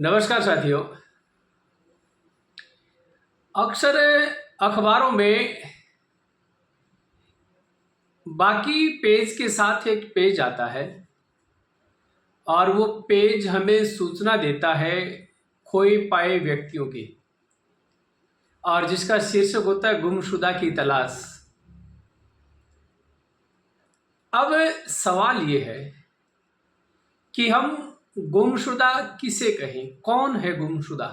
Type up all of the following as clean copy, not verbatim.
नमस्कार साथियों। अक्सर अखबारों में बाकी पेज के साथ एक पेज आता है और वो पेज हमें सूचना देता है खोए पाए व्यक्तियों की, और जिसका शीर्षक होता है गुमशुदा की तलाश। अब सवाल ये है कि हम गुमशुदा किसे कहें? कौन है गुमशुदा?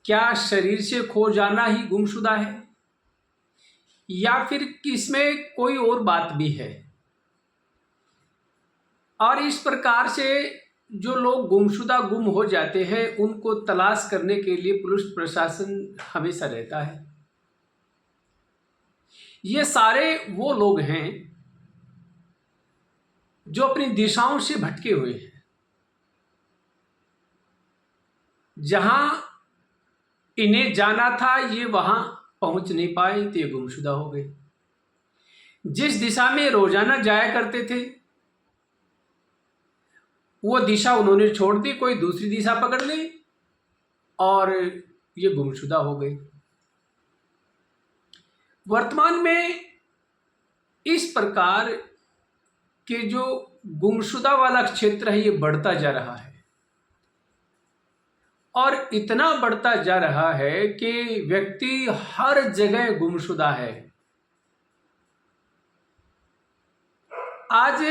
क्या शरीर से खो जाना ही गुमशुदा है, या फिर इसमें कोई और बात भी है? और इस प्रकार से जो लोग गुमशुदा गुम हो जाते हैं उनको तलाश करने के लिए पुलिस प्रशासन हमेशा रहता है। ये सारे वो लोग हैं जो अपनी दिशाओं से भटके हुए हैं। जहां इन्हें जाना था ये वहां पहुंच नहीं पाए तो ये गुमशुदा हो गए। जिस दिशा में रोजाना जाया करते थे वो दिशा उन्होंने छोड़ दी, कोई दूसरी दिशा पकड़ ली और ये गुमशुदा हो गए। वर्तमान में इस प्रकार के जो गुमशुदा वाला क्षेत्र है ये बढ़ता जा रहा है, और इतना बढ़ता जा रहा है कि व्यक्ति हर जगह गुमशुदा है। आज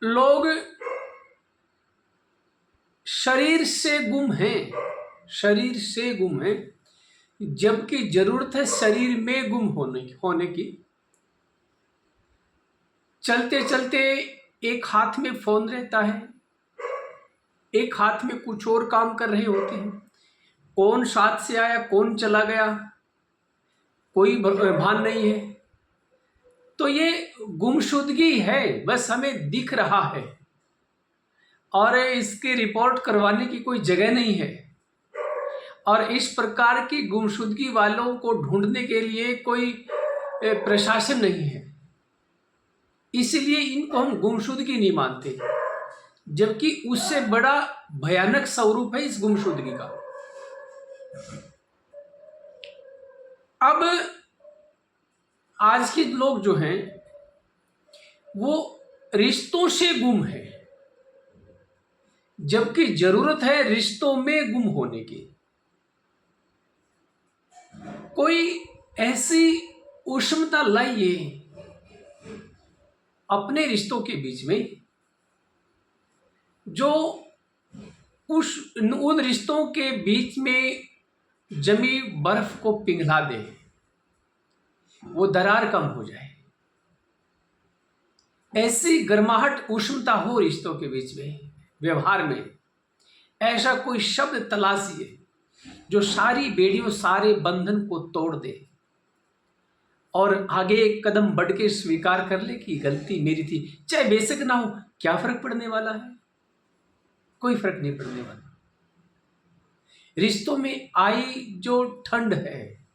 लोग शरीर से गुम हैं, शरीर से गुम हैं, जबकि जरूरत है शरीर में गुम होने की। चलते चलते एक हाथ में फोन रहता है, एक हाथ में कुछ और काम कर रहे होते हैं। कौन साथ से आया, कौन चला गया, कोई भान नहीं है। तो ये गुमशुदगी है, बस हमें दिख रहा है और इसकी रिपोर्ट करवाने की कोई जगह नहीं है। और इस प्रकार की गुमशुदगी वालों को ढूंढने के लिए कोई प्रशासन नहीं है, इसलिए इनको हम गुमशुदगी नहीं मानते, जबकि उससे बड़ा भयानक स्वरूप है इस गुमशुदगी का। अब आज के लोग जो हैं वो रिश्तों से गुम है, जबकि जरूरत है रिश्तों में गुम होने की। कोई ऐसी उष्णता लाइए अपने रिश्तों के बीच में जो उन रिश्तों के बीच में जमी बर्फ को पिघला दे, वो दरार कम हो जाए। ऐसी गर्माहट उष्णता हो रिश्तों के बीच में, व्यवहार में। ऐसा कोई शब्द तलाशिए जो सारी बेड़ियों, सारे बंधन को तोड़ दे और आगे एक कदम बढ़ के स्वीकार कर ले कि गलती मेरी थी, चाहे बेशक ना हो। क्या फर्क पड़ने वाला है? कोई फर्क नहीं पड़ने वाला। रिश्तों में आई जो ठंड है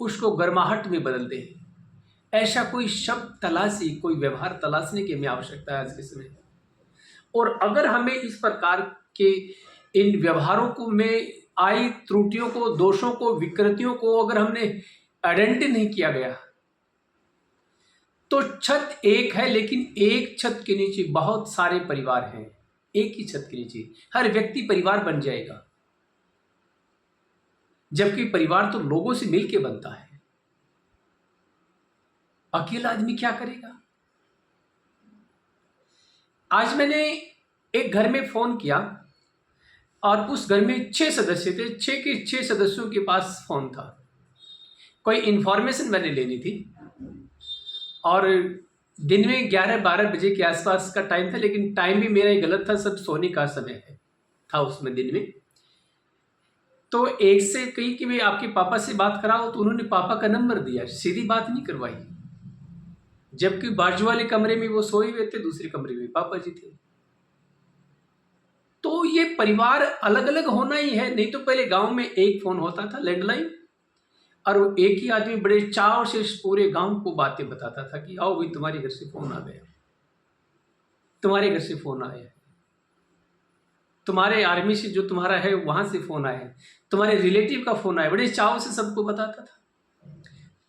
उसको गर्माहट में बदल दे, ऐसा कोई शब्द तलाशी, कोई व्यवहार तलाशने की हमें आवश्यकता है आज के समय। और अगर हमें इस प्रकार के इन व्यवहारों को में आई त्रुटियों को, दोषों को, विकृतियों को अगर हमने आइडेंटिफाई नहीं किया गया तो छत एक है, लेकिन एक छत के नीचे बहुत सारे परिवार हैं। एक ही छत के नीचे हर व्यक्ति परिवार बन जाएगा, जबकि परिवार तो लोगों से मिलके बनता है। अकेला आदमी क्या करेगा? आज मैंने एक घर में फोन किया और उस घर में 6 सदस्य थे। 6 के 6 सदस्यों के पास फोन था। कोई इंफॉर्मेशन मैंने लेनी थी और दिन में 11-12 बजे के आसपास का टाइम था, लेकिन टाइम भी मेरा ही गलत था, सब सोने का समय था उसमें दिन में। तो एक से कही कि भाई आपके पापा से बात कराओ, तो उन्होंने पापा का नंबर दिया। सीधी बात नहीं करवाई, जबकि बाजू वाले कमरे में वो सोए हुए थे, दूसरे कमरे में पापा जी थे। तो ये परिवार अलग अलग होना ही है। नहीं तो पहले गांव में एक फोन होता था, लैंडलाइन, और वो एक ही आदमी बड़े चाव से पूरे गांव को बातें बताता था कि आओ भाई तुम्हारे घर से फोन आ गया, तुम्हारे घर से फोन आया। तुम्हारे आर्मी से जो तुम्हारा है वहाँ से फ़ोन आया है, तुम्हारे रिलेटिव का फ़ोन आया, बड़े चाव से सबको बताता था।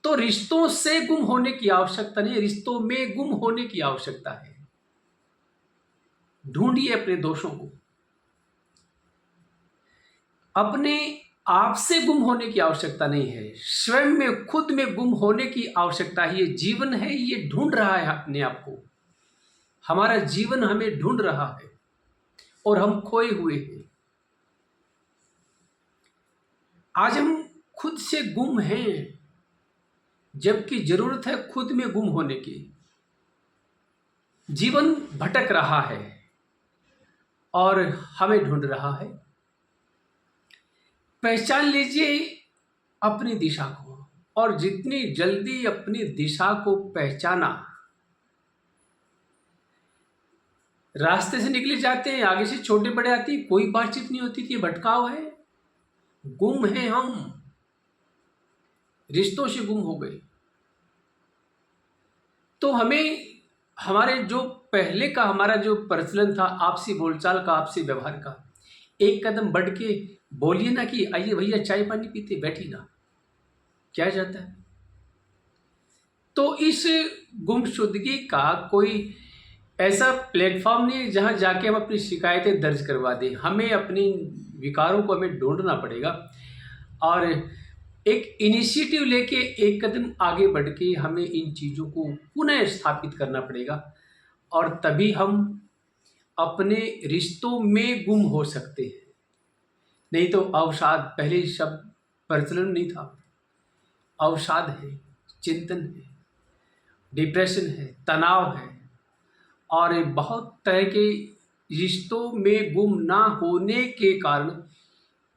तो रिश्तों से गुम होने की आवश्यकता नहीं, रिश्तों में गुम होने की आवश्यकता है। ढूंढिए अपने दोषों को, अपने आप से गुम होने की आवश्यकता नहीं है, स्वयं में खुद में गुम होने की आवश्यकता है। ये जीवन है, ये ढूंढ रहा है अपने आप को, हमारा जीवन हमें ढूंढ रहा है और हम खोए हुए हैं। आज हम खुद से गुम हैं, जबकि जरूरत है खुद में गुम होने की। जीवन भटक रहा है और हमें ढूंढ रहा है। पहचान लीजिए अपनी दिशा को, और जितनी जल्दी अपनी दिशा को पहचाना, रास्ते से निकले जाते हैं, आगे से छोटे बड़े आते हैं, कोई बातचीत नहीं होती थी, भटकाव है, गुम है, हम रिश्तों से गुम हो गए। तो हमें हमारे जो पहले का हमारा जो प्रचलन था आपसी बोलचाल का, आपसी व्यवहार का, एक कदम बढ़ के बोलिए ना कि आइए भैया चाय पानी पीते, बैठी ना, क्या जाता है। तो इस गुमशुदगी का कोई ऐसा प्लेटफॉर्म नहीं है जहाँ जाके हम अपनी शिकायतें दर्ज करवा दें। हमें अपनी विकारों को हमें ढूंढना पड़ेगा और एक इनिशिएटिव लेके एक कदम आगे बढ़ के हमें इन चीज़ों को पुनः स्थापित करना पड़ेगा, और तभी हम अपने रिश्तों में गुम हो सकते हैं। नहीं तो अवसाद, पहले शब्द प्रचलन नहीं था, अवसाद है, चिंतन है, डिप्रेशन है, तनाव है, और बहुत तरह के रिश्तों में गुम ना होने के कारण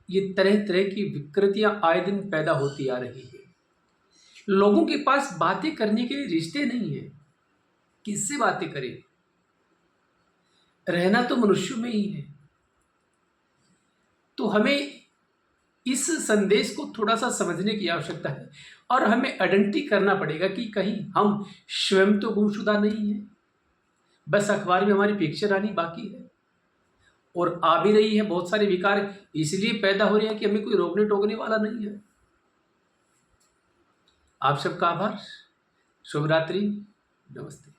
ये तरह तरह की विकृतियां आए दिन पैदा होती आ रही है। लोगों के पास बातें करने के लिए रिश्ते नहीं है, किससे बातें करें। रहना तो मनुष्यों में ही है। तो हमें इस संदेश को थोड़ा सा समझने की आवश्यकता है, और हमें आइडेंटिटी करना पड़ेगा कि कहीं हम स्वयं तो गुमशुदा नहीं है, बस अखबार में हमारी पिक्चर आनी बाकी है, और आ भी रही है। बहुत सारे विकार इसलिए पैदा हो रहे हैं कि हमें कोई रोकने टोकने वाला नहीं है। आप सबका आभार। शुभ रात्रि, नमस्ते।